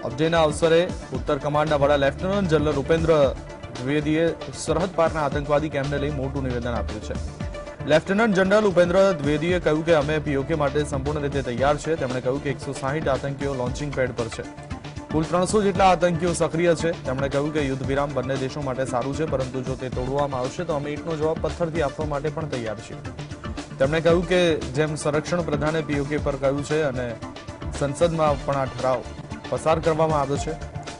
અપડેના અવસરે ઉત્તર કમાન્ડના વડા લેફ્ટનન્ટ જનરલ ઉપેન્દ્ર દ્વિવેદીએ સરહદ પારના આતંકવાદી કેમ્પને લઈ મોટું નિવેદન આપ્યું છે। લેફ્ટનન્ટ જનરલ ઉપેન્દ્ર દ્વિવેદીએ કહ્યું કે અમે પીઓકે માટે સંપૂર્ણ રીતે તૈયાર છે। તેમણે કહ્યું કે 160 આતંકીઓ લોન્ચિંગ પેડ પર છે। કુલ 300 જેટલા આતંકીઓ સક્રિય છે। તેમણે કહ્યું કે યુદ્ધ વિરામ બંને દેશો માટે સારું છે, પરંતુ જો તે તોડવામાં આવશે તો અમે ઈંટનો જવાબ પથ્થરથી આપવા માટે પણ તૈયાર છીએ। તેમણે કહ્યું કે જેમ સંરક્ષણ પ્રધાને પીઓકે પર કહ્યું છે અને સંસદમાં પણ આ ઠરાવ પસાર કરવામાં આવ્યો છે,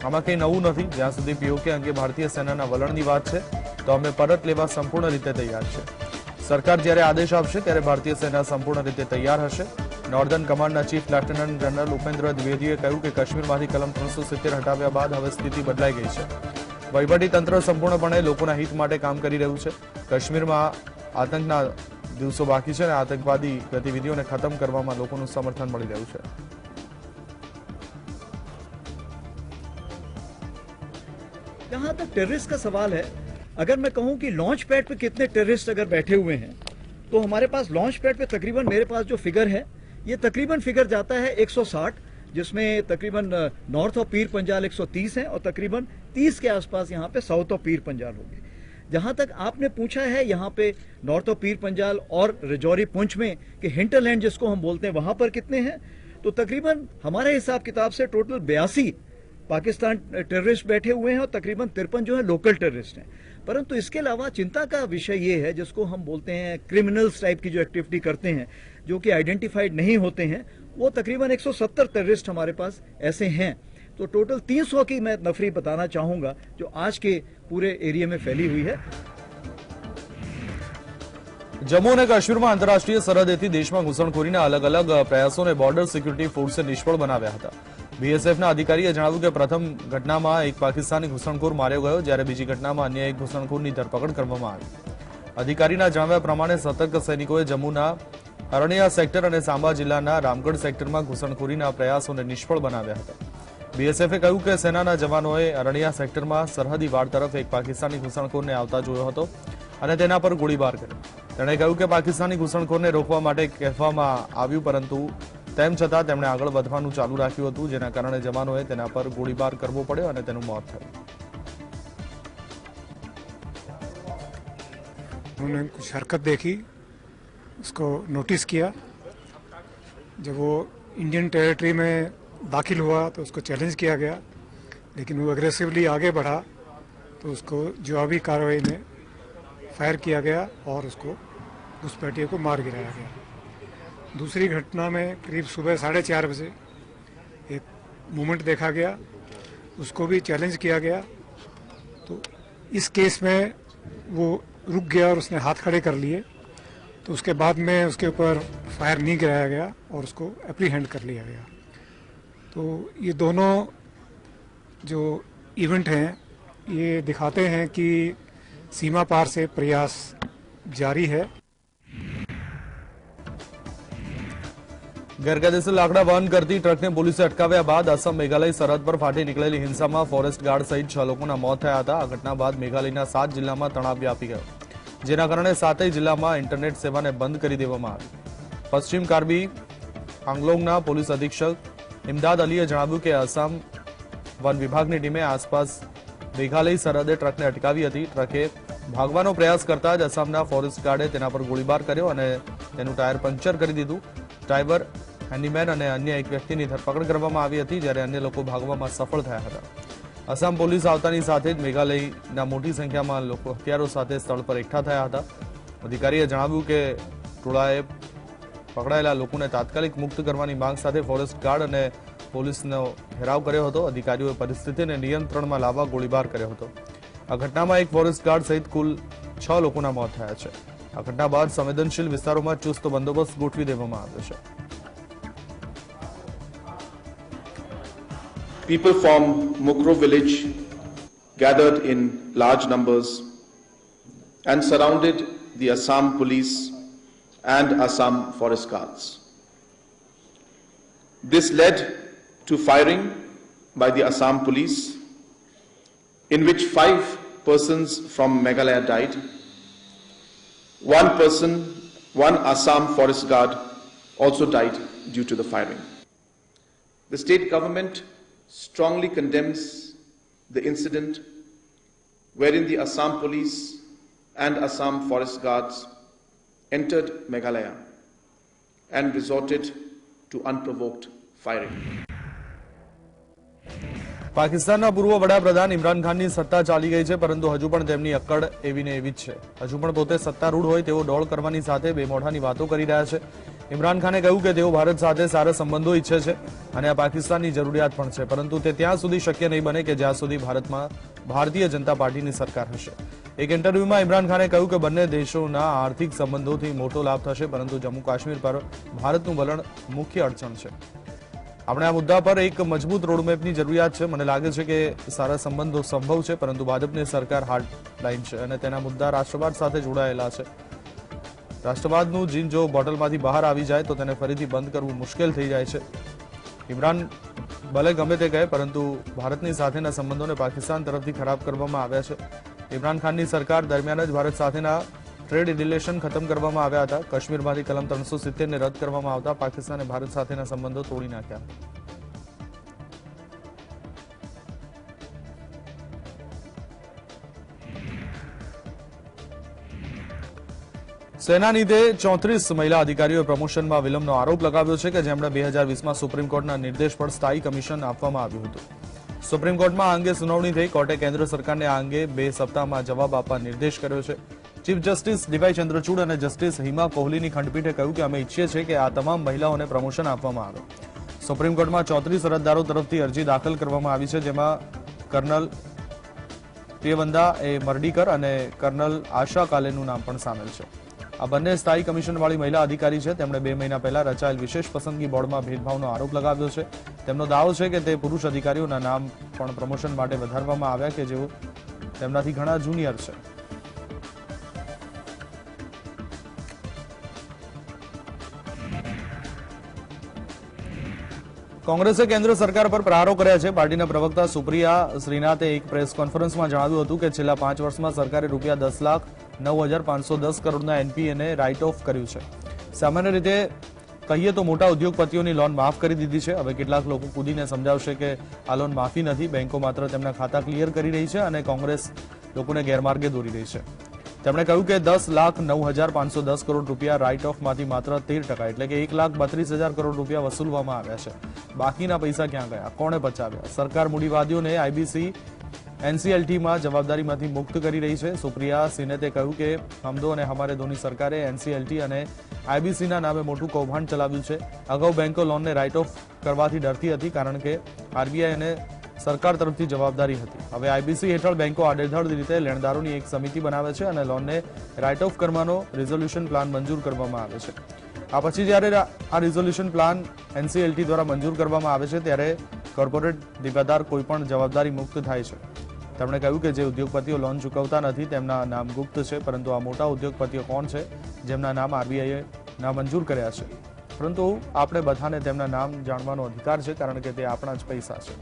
આમાં કંઈ નવું નથી। જ્યાં સુધી પીઓકે અંગે ભારતીય સેનાના વલણની વાત છે તો અમે પરત લેવા સંપૂર્ણ રીતે તૈયાર છે। સરકાર જ્યારે આદેશ આપશે ત્યારે ભારતીય સેના સંપૂર્ણ રીતે તૈયાર હશે। નોર્ધન કમાન્ડના ચીફ લેફ્ટનન્ટ જનરલ ઉપેન્દ્ર દ્વિવેદીએ કહ્યું કે કાશ્મીરમાંથી કલમ 370 હટાવ્યા બાદ હવે સ્થિતિ બદલાઈ ગઈ છે। વહીવટી તંત્ર સંપૂર્ણપણે લોકોના હિત માટે કામ કરી રહ્યું છે। કાશ્મીરમાં આતંકના દિવસો બાકી છે અને આતંકવાદી ગતિવિધિઓને ખતમ કરવામાં લોકોનું સમર્થન મળી રહ્યું છે। जहां तक टेररिस्ट का सवाल है, अगर मैं कहूं कि लॉन्च पैड पे कितने टेररिस्ट अगर बैठे हुए हैं, तो हमारे पास लॉन्च पैड पे तकरीबन मेरे पास जो फिगर है ये तकरीबन फिगर जाता है 160, जिसमें तकरीबन नॉर्थ ऑफ पीर पंजाल 130 है और तकरीबन 30 के आसपास यहाँ पे साउथ ऑफ पीर पंजाल होंगे। जहां तक आपने पूछा है यहाँ पे नॉर्थ ऑफ पीर पंजाल और रजौरी पुंछ में कि हिंटरलैंड जिसको हम बोलते हैं वहां पर कितने हैं, तो तकरीबन हमारे हिसाब किताब से टोटल 82 पाकिस्तान टेररिस्ट बैठे हुए हैं और तकरीबन 53 जो है लोकल टेररिस्ट हैं। परंतु इसके अलावा चिंता का विषय ये है, जिसको हम बोलते हैं क्रिमिनल्स टाइप की जो एक्टिविटी करते हैं, जो कि आइडेंटिफाइड नहीं होते हैं, वो तकरीबन 170 टेररिस्ट हमारे पास ऐसे हैं। तो टोटल 300 की मैं नफरी बताना चाहूंगा जो आज के पूरे एरिया में फैली हुई है। जम्मू और काश्मीर में आंतरराष्ट्रीय सरहदेથી દેશમાં ઘૂસણખોરીના અલગ અલગ પ્રયાસોને બોર્ડર સિક્યુરિટી ફોર્સે નિષ્ફળ બનાવ્યા હતા। બીએસએફના અધિકારીએ જણાવ્યું કે પ્રથમ ઘટનામાં એક પાકિસ્તાની ઘૂસણખોર માર્યો ગયો, જ્યારે બીજી ઘટનામાં અન્ય એક ઘૂસણખોરની ધરપકડ કરવામાં આવી। અધિકારીના જણાવ્યા પ્રમાણે સતર્ક સૈનિકોએ જમ્મુના અરણિયા સેક્ટર અને સાંબા જિલ્લાના રામગઢ સેક્ટરમાં ઘૂસણખોરીના પ્રયાસોને નિષ્ફળ બનાવ્યા હતા। બીએસએફે કહ્યું કે સેનાના જવાનોએ અરણિયા સેક્ટરમાં સરહદી વાડ તરફ એક પાકિસ્તાની ઘૂસણખોરને આવતા જોયો હતો અને તેના પર ગોળીબાર કર્યો। તેણે કહ્યું કે પાકિસ્તાની ઘૂસણખોરને રોકવા માટે કહેવામાં આવ્યું, પરંતુ તેમ છતાં તેમણે આગળ વધવાનું ચાલુ રાખ્યું હતું, જેના કારણે જવાનોએ તેના પર ગોળીબાર કરવો પડ્યો અને તેનું મોત થયું। उन्होंने कुछ हरकत देखी, उसको नोटिस किया। जब वो इंडियन टेरिटरी में दाखिल हुआ तो उसको चैलेंज किया गया, लेकिन वो एग्रेसिवली आगे बढ़ा तो उसको जवाबी कार्रवाई में फायर किया गया और उसको घुसपैठिए को मार गिराया गया। दूसरी घटना में करीब सुबह 4:30 बजे एक मूवमेंट देखा गया, उसको भी चैलेंज किया गया। तो इस केस में वो रुक गया और उसने हाथ खड़े कर लिए, तो उसके बाद में उसके ऊपर फायर नहीं गिराया गया और उसको एप्रीहेंड कर लिया गया। तो ये दोनों जो इवेंट हैं ये दिखाते हैं कि सीमा पार से प्रयास जारी है। ગેરકાયદેસર લાકડા વહન કરતી ટ્રકને પોલીસે અટકાવ્યા બાદ અસમ મેઘાલય સરહદ પર ફાટી નીકળેલી હિંસામાં ફોરેસ્ટ ગાર્ડ સહિત 6 લોકોના મોત થયા હતા। આ ઘટના બાદ મેઘાલયના 7 જિલ્લામાં તણાવ વ્યાપી ગયો, જેના કારણે 7 જિલ્લામાં ઇન્ટરનેટ સેવાને બંધ કરી દેવામાં આવી। પશ્ચિમ કાર્બી આંગલોંગના પોલીસ અધિક્ષક ઇમદાદ અલીએ જણાવ્યું કે આસામ વન વિભાગની ટીમે આસપાસ મેઘાલય સરહદે ટ્રકને અટકાવી હતી। ટ્રકે ભાગવાનો પ્રયાસ કરતા જ અસમના ફોરેસ્ટ ગાર્ડે તેના પર ગોળીબાર કર્યો અને તેનું ટાયર પંક્ચર કરી દીધું। ડ્રાઈવર, હેન્ડીમેન અને અન્ય એક વ્યક્તિની ધરપકડ કરવામાં આવી હતી, જ્યારે અન્ય લોકો ભાગવામાં સફળ થયા હતા। અસમ પોલીસ આવતાની સાથે જ મેઘાલયના મોટી સંખ્યામાં લોકો હથિયારો સાથે સ્થળ પર એકઠા થયા હતા। અધિકારીએ જણાવ્યું કે ટોળાએ પકડાયેલા લોકોને તાત્કાલિક મુક્ત કરવાની માંગ સાથે ફોરેસ્ટ ગાર્ડ અને પોલીસનો ઘેરાવ કર્યો હતો। અધિકારીઓએ પરિસ્થિતિને નિયંત્રણમાં લાવવા ગોળીબાર કર્યો હતો। આ ઘટનામાં એક ફોરેસ્ટ ગાર્ડ સહિત કુલ 6 લોકોના મોત થયા છે। આ ઘટના બાદ સંવેદનશીલ વિસ્તારોમાં ચુસ્ત બંદોબસ્ત ગોઠવી દેવામાં આવ્યો છે। People from Mukro village gathered in large numbers and surrounded the Assam police and Assam forest guards. This led to firing by the Assam police, in which 5 persons from Meghalaya died. One Assam forest guard also died due to the firing. The state government strongly condemns the incident wherein the Assam police and Assam forest guards entered Meghalaya and resorted to unprovoked firing. પાકિસ્તાનના પૂર્વ વડાપ્રધાન ઇમરાન ખાનની સત્તા ચાલી ગઈ છે, પરંતુ હજુ પણ તેમની અક્કડ એવી ને એવી જ છે. હજુ પણ પોતે સત્તારૂઢ હોય તેવો ડોળ કરવાની સાથે બેમોઢાની વાતો કરી રહ્યા છે. ઇમરાન ખાને કહ્યું કે તેઓ ભારત સાથે સારા સંબંધો ઈચ્છે છે અને આ પાકિસ્તાનની જરૂરિયાત પણ છે, પરંતુ તે ત્યાં સુધી શક્ય નહીં બને કે જ્યાં સુધી ભારતમાં ભારતીય જનતા પાર્ટીની સરકાર હશે. એક ઇન્ટરવ્યુમાં ઇમરાન ખાને કહ્યું કે બંને દેશોના આર્થિક સંબંધોથી મોટો લાભ થશે, પરંતુ જમ્મુ કાશ્મીર પર ભારતનું વલણ મુખ્ય અડચણ છે. આપણે આ મુદ્દા પર એક મજબૂત રોડમેપની જરૂરિયાત છે. મને લાગે છે કે સારા સંબંધો સંભવ છે, પરંતુ ભાજપની સરકાર હાર્ડલાઇન છે અને તેના મુદ્દા રાષ્ટ્રવાદ સાથે જોડાયેલા છે. રાષ્ટ્રવાદનું જીન જો બોટલમાંથી બહાર આવી જાય તો તેને ફરીથી બંધ કરવું મુશ્કેલ થઈ જાય છે. ઇમરાન ભલે ગમે તે કહે, પરંતુ ભારતની સાથેના સંબંધોને પાકિસ્તાન તરફથી ખરાબ કરવામાં આવ્યા છે. ઇમરાન ખાનની સરકાર દરમિયાન જ ભારત સાથેના ટ્રેડ રિલેશન ખતમ કરવામાં આવ્યા હતા. કાશ્મીરમાંથી કલમ 370 ને રદ કરવામાં આવતા પાકિસ્તાને ભારત સાથેના સંબંધો તોડી નાખ્યા. સેનાની તે 34 મહિલા અધિકારીઓએ પ્રમોશનમાં વિલંબનો આરોપ લગાવ્યો છે કે જેમણે 2020માં સુપ્રીમ કોર્ટના નિર્દેશ પર સ્થાયી કમિશન આપવામાં આવ્યું હતું. સુપ્રીમ કોર્ટમાં આ અંગે સુનાવણી થઈ. કોર્ટે કેન્દ્ર સરકારને આ અંગે 2 સપ્તાહમાં જવાબ આપવા નિર્દેશ કર્યો છે. ચીફ જસ્ટિસ ડીવાય ચંદ્રચૂડ અને જસ્ટિસ હિમા કોહલીની ખંડપીઠે કહ્યું કે અમે ઈચ્છીએ છીએ કે આ તમામ મહિલાઓને પ્રમોશન આપવામાં આવે. સુપ્રીમ કોર્ટમાં 34 અરજદારો તરફથી અરજી દાખલ કરવામાં આવી છે, જેમાં કર્નલ પ્રિયવંદા એ મરડીકર અને કર્નલ આશા કાલેનું નામ પણ સામેલ છે. આ બંને સ્થાયી કમિશનવાળી મહિલા અધિકારી છે. તેમણે 2 મહિના પહેલા રચાયેલ વિશેષ પસંદગી બોર્ડમાં ભેદભાવનો આરોપ લગાવ્યો છે. તેમનો દાવો છે કે તે પુરુષ અધિકારીઓના નામ પણ પ્રમોશન માટે વધારવામાં આવ્યા કે જેઓ તેમનાથી ઘણા જુનિયર છે. કોંગ્રેસે કેન્દ્ર સરકાર પર પ્રહારો કર્યા છે. પાર્ટીના પ્રવક્તા સુપ્રિયા શ્રીનાથે એક પ્રેસ કોન્ફરન્સમાં જણાવ્યું હતું કે છેલ્લા 5 વર્ષમાં સરકારે રૂપિયા 10,09,510 કરોડના એનપીએને રાઇટ ઓફ કર્યું છે. સામાન્ય રીતે કહીએ તો મોટા ઉદ્યોગપતિઓની લોન માફ કરી દીધી છે. હવે કેટલાક લોકો કૂદીને સમજાવશે કે આ લોન માફી નથી, બેંકો માત્ર તેમના ખાતા ક્લિયર કરી રહી છે અને કોંગ્રેસ લોકોને ગેરમાર્ગે દોરી રહી છે. તેમણે કહ્યું કે 10,09,510 કરોડ રૂપિયા રાઇટ ઓફમાંથી માત્ર 13% એટલે કે 1,32,000 કરોડ રૂપિયા વસૂલવામાં આવ્યા છે. બાકીના પૈસા ક્યાં ગયા, કોણે બચાવ્યા? સરકાર મૂડીવાદીઓને આઈબીસી એનસીએલટીમાં જવાબદારીમાંથી મુક્ત કરી રહી છે. સુપ્રિયા સિનેતે કહ્યું કે હમદો અને હમારે દોની સરકારે એનસીએલટી અને આઈબીસીના નામે મોટું કૌભાંડ ચલાવ્યું છે. અગાઉ બેંકો લોનને રાઇટ ઓફ કરવાથી ડરતી હતી કારણ કે આરબીઆઈ અને સરકાર તરફથી જવાબદારી હતી. હવે આઈબીસી હેઠળ બેંકો આડેધડ રીતે લેણદારોની એક સમિતિ બનાવે છે અને લોનને રાઇટ ઓફ કરવાનો રિઝોલ્યુશન પ્લાન મંજૂર કરવામાં આવે છે. આ પછી જ્યારે આ રિઝોલ્યુશન પ્લાન એનસીએલટી દ્વારા મંજૂર કરવામાં આવે છે ત્યારે કોર્પોરેટ દિવાદાર કોઈપણ જવાબદારી મુક્ત થાય છે. તેમણે કહ્યું કે જે ઉદ્યોગપતિઓ લોન ચૂકવતા નથી તેમના નામ ગુપ્ત છે, પરંતુ આ મોટા ઉદ્યોગપતિઓ કોણ છે જેમના નામ આરબીઆઈએ નામંજૂર કર્યા છે? પરંતુ આપણે બધાને તેમના નામ જાણવાનો અધિકાર છે કારણ કે તે આપણા જ પૈસા છે.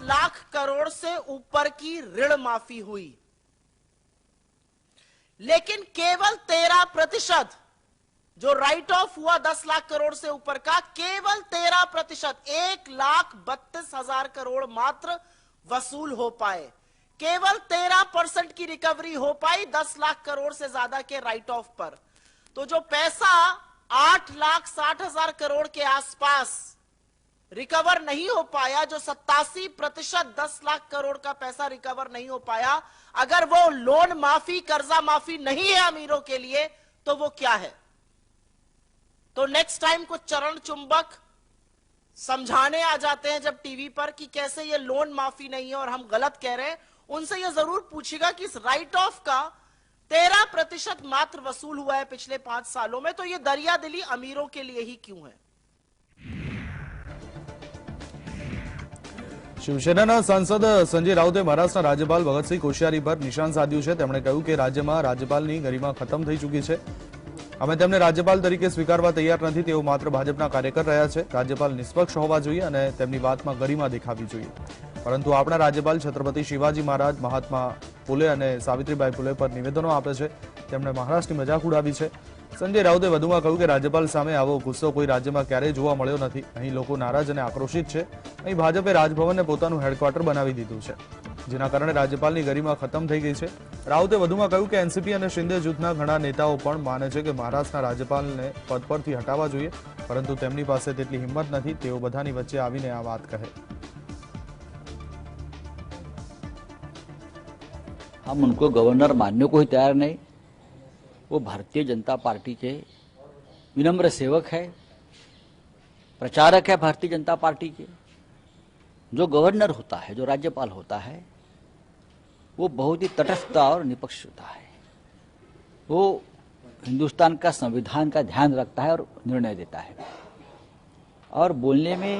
लाख करोड़ से ऊपर की ऋण माफी हुई, लेकिन केवल 13% जो राइट ऑफ हुआ 10 लाख करोड़ से ऊपर का, केवल 13%, 1,32,000 करोड़ मात्र वसूल हो पाए. केवल 13% की रिकवरी हो पाई 10 लाख करोड़ से ज्यादा के राइट ऑफ पर. तो जो पैसा 8,60,000 करोड़ के आसपास रिकवर नहीं हो पाया, जो 87% 10 लाख करोड़ का पैसा रिकवर नहीं हो पाया, अगर वो लोन माफी, कर्जा माफी नहीं है अमीरों के लिए, तो वो क्या है? तो नेक्स्ट टाइम कुछ चरण चुंबक समझाने आ जाते हैं जब टीवी पर कि कैसे ये लोन माफी नहीं है और हम गलत कह रहे हैं, उनसे ये जरूर पूछिएगा कि इस राइट ऑफ का 13% मात्र वसूल हुआ है पिछले 5 सालों में, तो ये दरिया दिली अमीरों के लिए ही क्यों है? શિવસેનાના સાંસદ સંજય રાઉતે મહારાષ્ટ્રના રાજ્યપાલ ભગતસિંહ કોશિયારી પર નિશાન સાધ્યું છે. તેમણે કહ્યું કે રાજ્યમાં રાજ્યપાલની ગરિમા ખતમ થઈ ચૂકી છે. અમે તેમને રાજ્યપાલ તરીકે સ્વીકારવા તૈયાર નથી. તેઓ માત્ર ભાજપના કાર્યકર રહ્યા છે. રાજ્યપાલ નિષ્પક્ષ હોવા જોઈએ અને તેમની વાતમાં ગરિમા દેખાવી જોઈએ. પરંતુ આપણા રાજ્યપાલ છત્રપતિ શિવાજી મહારાજ, મહાત્મા ફુલે અને સાવિત્રીબાઈ ફુલે પર નિવેદનો આપે છે. તેમણે મહારાષ્ટ્રની મજાક ઉડાવી છે. સંજય રાઉતે વધુમાં કહ્યું કે રાજ્યપાલ સામે આવો ગુસ્સો કોઈ રાજ્યમાં ક્યારેય જોવા મળ્યો નથી. અહીં લોકો નારાજ અને આક્રોશિત છે. અહીં ભાજપે રાજભવનને પોતાનું હેડક્વાર્ટર બનાવી દીધું છે, જેના કારણે રાજ્યપાલની ગરિમા ખતમ થઈ ગઈ છે. રાઉતે વધુમાં કહ્યું કે એનસીપી અને શિંદે જૂથના ઘણા નેતાઓ પણ માને છે કે મહારાષ્ટ્રના રાજ્યપાલને પદ પરથી હટાવવા જોઈએ, પરંતુ તેમની પાસે તેટલી હિંમત નથી. તેઓ બધાની વચ્ચે આવીને આ વાત કહે. हम उनको गवर्नर मानने को ही तैयार नहीं. वो भारतीय जनता पार्टी के विनम्र सेवक है, प्रचारक है भारतीय जनता पार्टी के. जो गवर्नर होता है, जो राज्यपाल होता है, वो बहुत ही तटस्थ और निष्पक्ष होता है. वो हिंदुस्तान का संविधान का ध्यान रखता है और निर्णय देता है, और बोलने में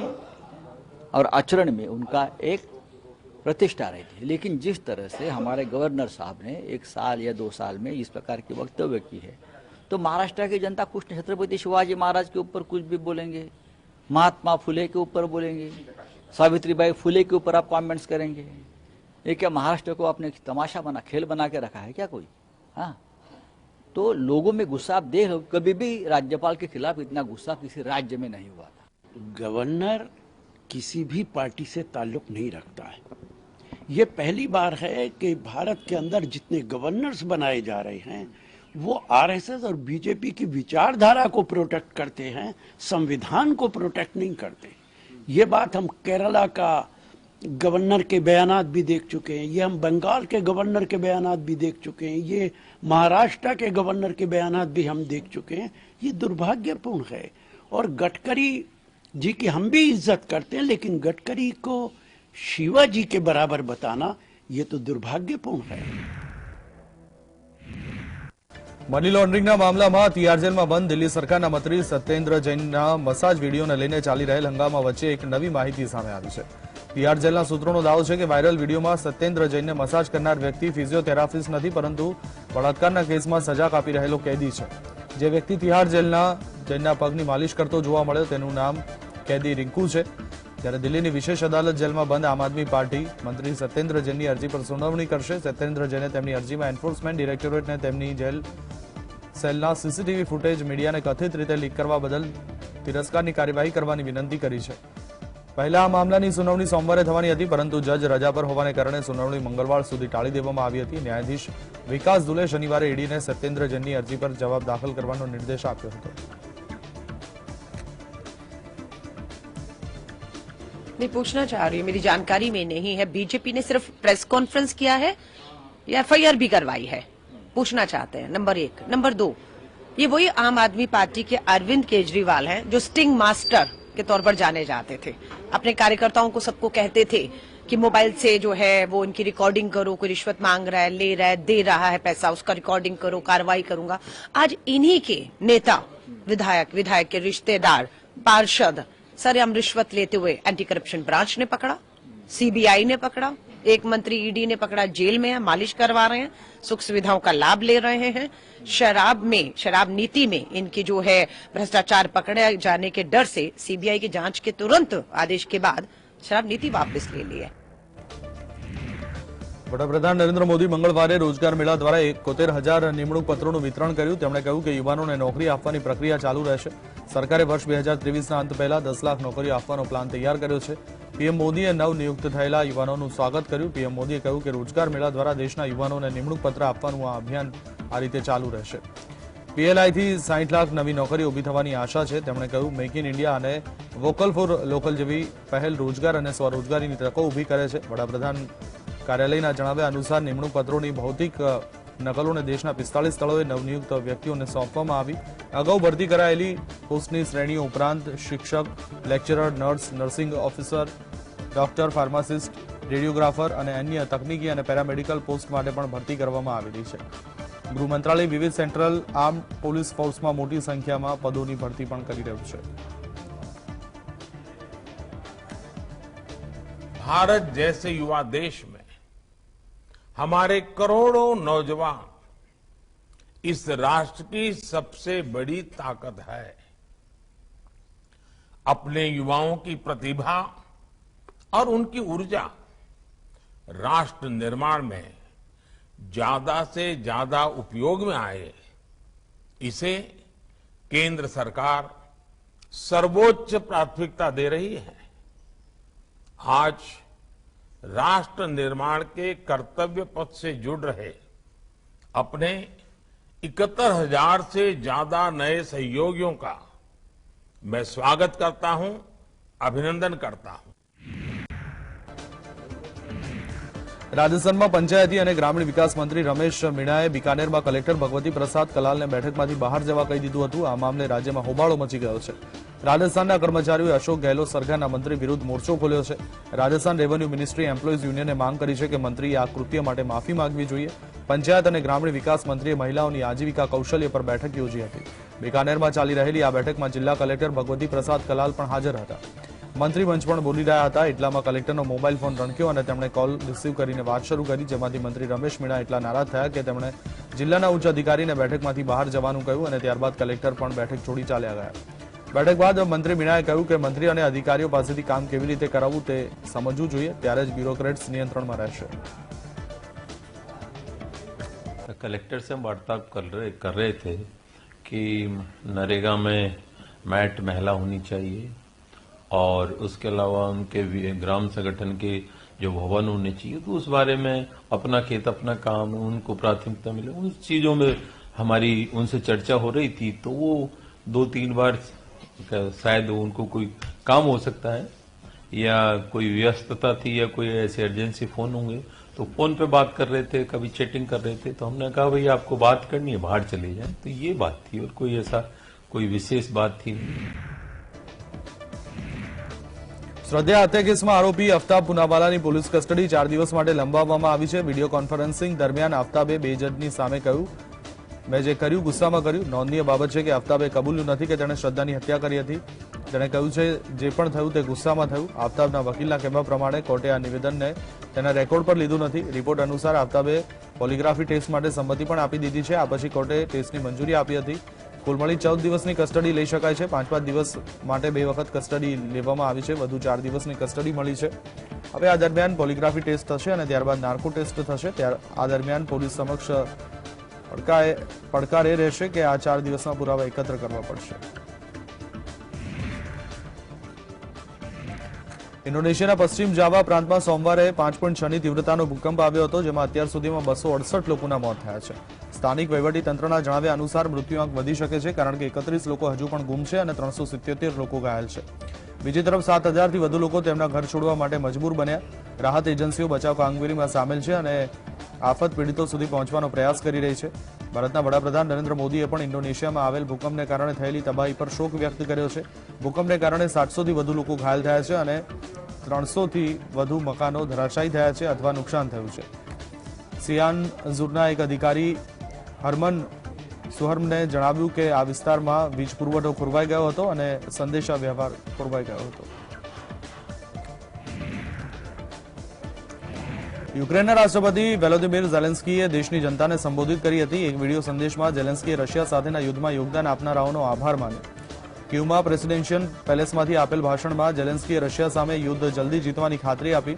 और आचरण में उनका एक प्रतिष्ठा रहती है. लेकिन जिस तरह से हमारे गवर्नर साहब ने 1 साल या 2 साल में इस प्रकार की वक्तव्य की है, तो महाराष्ट्र की जनता कुछ नहीं, छत्रपति शिवाजी महाराज के ऊपर कुछ भी बोलेंगे, महात्मा फुले के ऊपर बोलेंगे, सावित्रीबाई फुले के ऊपर आप कमेंट्स करेंगे. ये क्या महाराष्ट्र को आपने तमाशा बना, खेल बना के रखा है क्या कोई? हाँ, तो लोगों में गुस्सा आप देख, कभी भी राज्यपाल के खिलाफ इतना गुस्सा किसी राज्य में नहीं हुआ था. गवर्नर किसी भी पार्टी से ताल्लुक नहीं रखता है. ये पहली बार है कि भारत के अंदर जितने गवर्नर्स बनाए जा रहे हैं वो आरएसएस और बीजेपी की विचारधारा को प्रोटेक्ट करते हैं, संविधान को प्रोटेक्ट नहीं करते. ये बात हम केरला का गवर्नर के बयानात भी देख चुके हैं, ये हम बंगाल के गवर्नर के बयानात भी देख चुके हैं, ये महाराष्ट्र के गवर्नर के बयानात भी हम देख चुके हैं. ये दुर्भाग्यपूर्ण है. और गडकरी जी की हम भी इज्जत करते हैं, लेकिन गडकरी को शिवाजी के बराबर बताना ये तो दुर्भाग्यपूर्ण है. મની લોન્ડરિંગના મામલામાં તિહાર જેલમાં બંધ દિલ્હી સરકારના મંત્રી સત્યેન્દ્ર જૈનના મસાજ વિડીયોને લઈને ચાલી રહેલ હંગામા વચ્ચે એક નવી માહિતી સામે આવી છે. તિહાર જેલના સૂત્રોનો દાવો છે કે વાયરલ વિડીયોમાં સત્યેન્દ્ર જૈનને મસાજ કરનાર વ્યક્તિ ફિઝિયોથેરાપિસ્ટ નથી, પરંતુ બળાત્કારના કેસમાં સજા કાપી રહેલો કેદી છે. જે વ્યક્તિ તિહાર જૈનના પગની માલિશ કરતો જોવા મળ્યો તેનું નામ કેદી રિંકુ છે. ત્યારે દિલ્હીની વિશેષ અદાલત જેલમાં બંધ આમ આદમી પાર્ટી મંત્રી સત્યેન્દ્ર જૈનની અરજી પર સુનાવણી કરશે. સત્યેન્દ્ર જૈને તેમની અરજીમાં એન્ફોર્સમેન્ટ ડિરેક્ટોરેટને તેમની જેલ સેલના સીસીટીવી ફૂટેજ મીડિયાને કથિત રીતે લીક કરવા બદલ તિરસ્કારની કાર્યવાહી કરવાની વિનંતી કરી છે. પહેલા આ મામલાની સુનાવણી સોમવારે થવાની હતી, પરંતુ જજ રજા પર હોવાને કારણે સુનાવણી મંગળવાર સુધી ટાળી દેવામાં આવી હતી. ન્યાયાધીશ વિકાસ દુલે શનિવારે ઈડીને સત્યેન્દ્ર જૈનની અરજી પર જવાબ દાખલ કરવાનો નિર્દેશ આપ્યો હતો. मैं पूछना चाह रही हूँ, मेरी जानकारी में नहीं है, बीजेपी ने सिर्फ प्रेस कॉन्फ्रेंस किया है या एफआईआर भी करवाई है? पूछना चाहते हैं. नंबर 1. नंबर 2, ये वही आम आदमी पार्टी के अरविंद केजरीवाल हैं जो स्टिंग मास्टर के तौर पर जाने जाते थे. अपने कार्यकर्ताओं को सबको कहते थे कि मोबाइल से जो है वो इनकी रिकॉर्डिंग करो, कोई रिश्वत मांग रहा है, ले रहा है, दे रहा है पैसा, उसका रिकॉर्डिंग करो, कार्रवाई करूंगा. आज इन्हीं के नेता, विधायक के रिश्तेदार, पार्षद सरेआम रिश्वत लेते हुए एंटी करप्शन ब्रांच ने पकड़ा, सीबीआई ने पकड़ा, एक मंत्री ईडी ने पकड़ा, जेल में है, मालिश करवा रहे हैं, सुख सुविधाओं का लाभ ले रहे हैं. शराब नीति में इनकी जो है भ्रष्टाचार पकड़े जाने के डर से सीबीआई की जांच के तुरंत आदेश के बाद शराब नीति वापस ले ली है. વડાપ્રધાન નરેન્દ્ર મોદી મંગળવારે રોજગાર મેળા દ્વારા 71,000 નિમણૂક પત્રોનું વિતરણ કર્યું. તેમણે કહ્યું કે યુવાનોને નોકરી આપવાની પ્રક્રિયા ચાલુ રહેશે. સરકારે વર્ષ 2023ના અંત પહેલા 10 લાખ નોકરીઓ આપવાનો પ્લાન તૈયાર કર્યો છે. પીએમ મોદીએ નવનિયુક્ત થયેલા યુવાનોનું સ્વાગત કર્યું. પીએમ મોદીએ કહ્યું કે રોજગાર મેળા દ્વારા દેશના યુવાનોને નિમણૂક પત્ર આપવાનું આ અભિયાન આ રીતે ચાલુ રહેશે. પીએલઆઈથી 60 લાખ નવી નોકરીઓ ઊભી થવાની આશા છે. તેમણે કહ્યું મેક ઇન ઇન્ડિયા અને વોકલ ફોર લોકલ જેવી પહેલ રોજગાર અને સ્વરોજગારીની તકો ઊભી કરે છે. વડાપ્રધાન કાર્યાલયના જણાવ્યા અનુસાર નિમણૂક પત્રોની ભૌતિક નકલોને દેશના 45 સ્થળોએ નવનિયુક્ત વ્યક્તિઓને સોંપવામાં આવી. અગાઉ ભરતી કરાયેલી પોસ્ટની શ્રેણીઓ ઉપરાંત શિક્ષક, lecturer, nurse, nursing officer, doctor, pharmacist, radiographer અને અન્ય તકનીકી અને પેરામેડિકલ પોસ્ટ માટે પણ ભરતી કરવામાં આવેલી છે. ગૃહ મંત્રાલય વિવિધ સેન્ટ્રલ આર્મ્ડ પોલીસ ફોર્સમાં મોટી સંખ્યામાં પદોની ભરતી પણ કરી રહ્યું છે. भारत जैसे युवा देश में हमारे करोड़ों नौजवान इस राष्ट्र की सबसे बड़ी ताकत है. अपने युवाओं की प्रतिभा और उनकी ऊर्जा राष्ट्र निर्माण में ज्यादा से ज्यादा उपयोग में आए, इसे केंद्र सरकार सर्वोच्च प्राथमिकता दे रही है। आज राष्ट्र निर्माण के कर्तव्य पथ से जुड़ रहे अपने 71,000 से ज्यादा नए सहयोगियों का मैं स्वागत करता हूं, अभिनंदन करता हूं। રાજસ્થાનમાં પંચાયતી અને ગ્રામીણ વિકાસ મંત્રી રમેશ મીણાએ બિકાનેરમાં કલેક્ટર ભગવતી પ્રસાદ કલાલને બેઠકમાંથી બહાર જવા કહી દીધું હતું। આ મામલે રાજ્યમાં હોબાળો મચી ગયો છે। રાજસ્થાનના કર્મચારીઓએ અશોક ગેહલોત સરકારના મંત્રી વિરુદ્ધ મોરચો ખોલ્યો છે। રાજસ્થાન રેવન્યુ મિનિસ્ટ્રી એમ્પ્લોઈઝ યુનિયને માંગ કરી છે કે મંત્રીએ આ કૃત્ય માટે માફી માંગવી જોઈએ। પંચાયત અને ગ્રામીણ વિકાસ મંત્રીએ મહિલાઓની આજીવિકા કૌશલ્ય પર બેઠક યોજી હતી। બિકાનેરમાં ચાલી રહેલી આ બેઠકમાં જિલ્લા કલેક્ટર ભગવતી પ્રસાદ કલાલ પણ હાજર હતા। મંત્રી મંચ પણ બોલી રહ્યા હતા। એટલામાં કલેક્ટરનો મોબાઈલ ફોન રણક્યો અને તેમણે કોલ રિસીવ કરીને વાત શરૂ કરી, જેમાંથી મંત્રી રમેશ મીણા એટલા નારાજ થયા કે તેમણે જિલ્લાના ઉચ્ચ અધિકારીને બેઠકમાંથી બહાર જવાનું કહ્યું અને ત્યારબાદ કલેક્ટર પણ બેઠક છોડી ચાલ્યા ગયા। બેઠક બાદ મંત્રી મીણાએ કહ્યું કે મંત્રી અને અધિકારીઓ પાસેથી કામ કેવી રીતે કરાવવું તે સમજવું જોઈએ, ત્યારે જ બ્યુરોક્રેટ્સ નિયંત્રણમાં રહેશે। कलेक्टर से हम वार्तालाप कर रहे थे कि नरेगा में मैट महिला होनी चाहिए और उसके अलावा उनके ग्राम संगठन के जो भवन होने चाहिए, तो उस बारे में अपना खेत अपना काम उनको प्राथमिकता मिले, उन चीजों में हमारी उनसे चर्चा हो रही थी। तो वो 2-3 बार शायद उनको कोई काम हो सकता है या कोई व्यस्तता थी या कोई ऐसे इमरजेंसी फोन होंगे, तो फोन पे बात कर रहे थे, कभी चैटिंग कर रहे थे। तो हमने कहा भाई आपको बात करनी है बाहर चले जाएं। तो ये बात थी और कोई ऐसा कोई विशेष बात थी नहीं। શ્રદ્ધા હત્યા કેસમાં આરોપી આફતાબ પુનાવાલાની પોલીસ કસ્ટડી 4 દિવસ માટે લંબાવવામાં આવી છે। વિડીયો કોન્ફરન્સિંગ દરમિયાન આફતાબે 2 જજની સામે કહ્યું, મેં જે કર્યું ગુસ્સામાં કર્યું। નોંધનીય બાબત છે કે આફતાબે કબૂલ્યું નથી કે તેણે શ્રદ્ધાની હત્યા કરી હતી। તેણે કહ્યું છે જે પણ થયું તે ગુસ્સામાં થયું। આફતાબના વકીલના કહેવા પ્રમાણે કોર્ટે આ નિવેદનને તેના રેકોર્ડ પર લીધું નથી। રિપોર્ટ અનુસાર આફતાબે પોલીગ્રાફી ટેસ્ટ માટે સંમતિ પણ આપી દીધી છે। આ પછી કોર્ટે ટેસ્ટની મંજૂરી આપી હતી। કુલ મળી 14 દિવસની કસ્ટડી લઈ શકાય છે। 5-5 દિવસ માટે 2 વખત કસ્ટડી લેવામાં આવી છે। વધુ 4 દિવસની કસ્ટડી મળી છે। હવે આ દરમિયાન પોલીગ્રાફી ટેસ્ટ થશે અને ત્યારબાદ નાર્કો ટેસ્ટ થશે। આ દરમિયાન પોલીસ સમક્ષ પડકાર એ રહેશે કે આ 4 દિવસના પુરાવા એકત્ર કરવા પડશે। ઇન્ડોનેશિયાના પશ્ચિમ જાવા પ્રાંતમાં સોમવારે 5.6ની તીવ્રતાનો ભૂકંપ આવ્યો હતો, જેમાં અત્યાર સુધીમાં 268 લોકોના મોત થયા છે। સ્થાનિક વહીવટીતંત્રના જણાવ્યા અનુસાર મૃત્યુઆંક વધી શકે છે, કારણ કે 31 લોકો હજુ પણ ગુમ છે અને 377 લોકો ઘાયલ છે। બીજી તરફ 7,000થી વધુ લોકો તેમના ઘર છોડવા માટે મજબૂર બન્યા। રાહત એજન્સીઓ બચાવ કામગીરીમાં સામેલ છે અને આફત પીડિતો સુધી પહોંચવાનો પ્રયાસ કરી રહી છે। ભારતના વડાપ્રધાન નરેન્દ્ર મોદીએ પણ ઇન્ડોનેશિયામાં આવેલ ભૂકંપને કારણે થયેલી તબાહી પર શોક વ્યક્ત કર્યો છે। ભૂકંપને કારણે 700થી વધુ લોકો ઘાયલ થયા છે અને 300થી વધુ મકાનો ધરાશાયી થયા છે અથવા નુકસાન થયું છે। સિયાન ઝુરના એક અધિકારી હરમન સુહર્મને જણાવ્યું કે આ વિસ્તારમાં વીજ પુરવઠો ખોરવાઈ ગયો હતો અને સંદેશા વ્યવહાર ખોરવાઈ ગયો હતો। યુક્રેનના રાષ્ટ્રપતિ વોલોદિમીર ઝેલેન્સ્કીએ દેશની જનતાને સંબોધિત કરી હતી। એક વિડીયો સંદેશમાં ઝેલેન્સ્કીએ રશિયા સાથેના યુદ્ધમાં યોગદાન આપનારાઓનો આભાર માન્યો। ક્યુમાં પ્રેસિડેન્શિયલ પેલેસમાંથી આપેલ ભાષણમાં ઝેલેન્સ્કીએ રશિયા સામે યુદ્ધ જલ્દી જીતવાની ખાતરી આપી।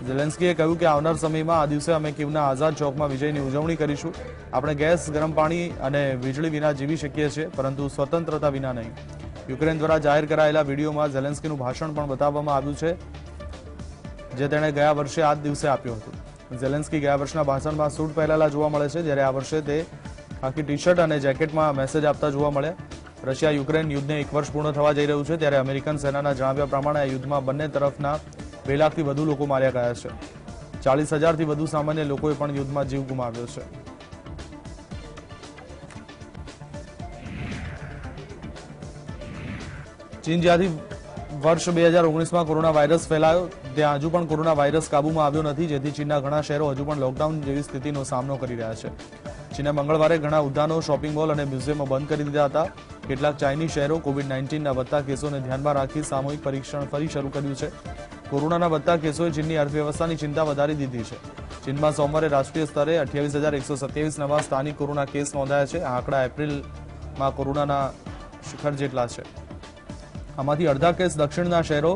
ઝેલેન્સ્કીએ કહ્યું કે આવનાર સમયમાં આ દિવસે અમે કીવના આઝાદ ચોકમાં વિજયની ઉજવણી કરીશું। આપણે ગેસ, ગરમ પાણી અને વીજળી વિના જીવી શકીએ છીએ, પરંતુ સ્વતંત્રતા વિના નહીં। યુક્રેન દ્વારા જાહેર કરાયેલા વિડીયોમાં ઝેલેન્સ્કીનું ભાષણ પણ બતાવવામાં આવ્યું છે, જે તેણે ગયા વર્ષે આ જ દિવસે આપ્યું હતું। ઝેલેન્સ્કી ગયા વર્ષના ભાષણમાં સૂટ પહેરેલા જોવા મળે છે, જ્યારે આ વર્ષે તે ખાકી ટી શર્ટ અને જેકેટમાં મેસેજ આપતા જોવા મળ્યા। રશિયા યુક્રેન યુદ્ધને 1 વર્ષ પૂર્ણ થવા જઈ રહ્યું છે, ત્યારે અમેરિકન સેનાના જણાવ્યા પ્રમાણે આ યુદ્ધમાં બંને તરફના 2 લાખથી વધુ લોકો માર્યા ગયા છે। 40,000થી વધુ સામાન્ય લોકોએ પણ યુદ્ધમાં જીવ ગુમાવ્યો છે। ચીન જ્યાંથી વર્ષ 2019માં કોરોના વાયરસ ફેલાયો, ત્યાં હજુ પણ કોરોના વાયરસ કાબૂમાં આવ્યો નથી, જેથી ચીનના ઘણા શહેરો હજુ પણ લોકડાઉન જેવી સ્થિતિનો સામનો કરી રહ્યા છે। ચીને મંગળવારે ઘણા ઉદ્યાનો, શોપિંગ મોલ અને મ્યુઝિયમો બંધ કરી દીધા હતા। કેટલાક ચાઇનીઝ શહેરો કોવિડ-19ના વધતા કેસોને ધ્યાનમાં રાખી સામૂહિક પરીક્ષણ ફરી શરૂ કર્યું છે। કોરોનાના વધતા કેસોએ ચીનની અર્થવ્યવસ્થાની ચિંતા વધારી દીધી છે। ચીનમાં સોમવારે રાષ્ટ્રીય સ્તરે 28,127 નવા સ્થાનિક કોરોના કેસ નોંધાયા છે। આ આંકડા એપ્રિલમાં કોરોનાના શિખર જેટલા છે। આમાંથી અડધા કેસ દક્ષિણના શહેરો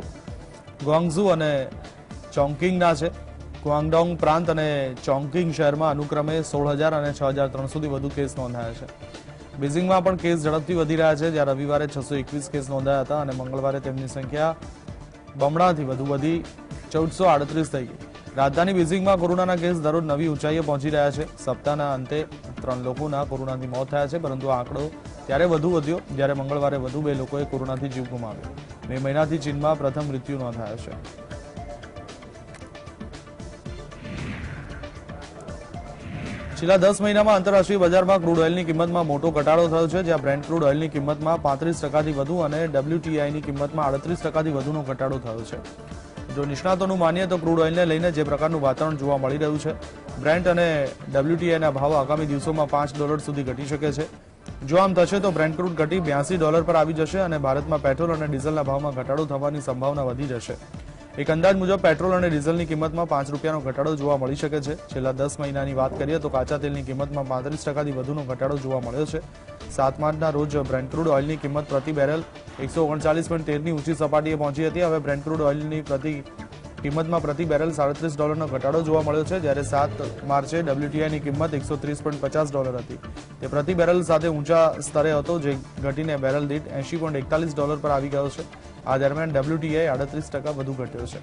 ગ્વાંગઝુ અને ચોંગકિંગના છે। ગ્વાંગડોંગ પ્રાંત અને ચોંગકિંગ શહેરમાં અનુક્રમે 16,000 અને 6,300થી વધુ કેસ નોંધાયા છે। બીજિંગમાં પણ કેસ ઝડપથી વધી રહ્યા છે, જ્યાં રવિવારે 621 કેસ નોંધાયા હતા અને મંગળવારે તેમની સંખ્યા બમણાથી વધુ વધી 1438 થઈ ગઈ. રાજધાની બીજિંગમાં કોરોનાના કેસ દરરોજ નવી ઊંચાઈએ પહોંચી રહ્યા છે. સપ્તાહના અંતે 3 લોકોના કોરોનાથી મોત થયા છે, પરંતુ આ આંકડો ત્યારે વધુ વધ્યો જ્યારે મંગળવારે વધુ 2 લોકોએ કોરોનાથી જીવ ગુમાવ્યો. મે મહિનાથી ચીનમાં પ્રથમ મૃત્યુ નોંધાયો છે. છેલ્લા 10 મહિનામાં આંતરરાષ્ટ્રીય બજારમાં ક્રૂડ ઓઇલની કિંમતમાં મોટો ઘટાડો થયો છે, જ્યાં બ્રેન્ટ ક્રૂડ ઓઇલની કિંમતમાં 35% વધુ અને WTIની કિંમતમાં 38% વધુનો ઘટાડો થયો છે. જો નિષ્ણાતોનું માનીએ તો ક્રૂડ ઓઇલને લઈને જે પ્રકારનું વાતાવરણ જોવા મળી રહ્યું છે, બ્રેન્ટ અને WTIના ભાવ આગામી દિવસોમાં $5 સુધી ઘટી શકે છે. જો આમ થશે તો બ્રેન્ટ ક્રૂડ ઘટી $82 પર આવી જશે અને ભારતમાં પેટ્રોલ અને ડીઝલના ભાવમાં ઘટાડો થવાની સંભાવના વધી જશે. એક અંદાજ મુજબ પેટ્રોલ અને ડીઝલની કિંમતમાં ₹5નો ઘટાડો જોવા મળી શકે છે. છેલ્લા 10 મહિનાની વાત કરીએ તો કાચા તેલની કિંમતમાં 35%થી વધુનો ઘટાડો જોવા મળ્યો છે. 7 માર્ચના રોજ બ્રેન્ટ ક્રૂડ ઓઇલની કિંમત પ્રતિ બેરલ 139.13ની ઊંચી સપાટીએ પહોંચી હતી. હવે બ્રેન્ટ ક્રૂડ ઓઇલની કિંમતમાં પ્રતિ બેરલ $37નો ઘટાડો જોવા મળ્યો છે, જ્યારે 7 માર્ચે WTIની કિંમત $130.50 હતી. તે પ્રતિ બેરલ સાથે ઊંચા સ્તરે હતો, જે ઘટીને બેરલ દીઠ $80.41 પર આવી ગયો છે. આ દરમિયાન WTI 38% વધુ ઘટ્યો છે.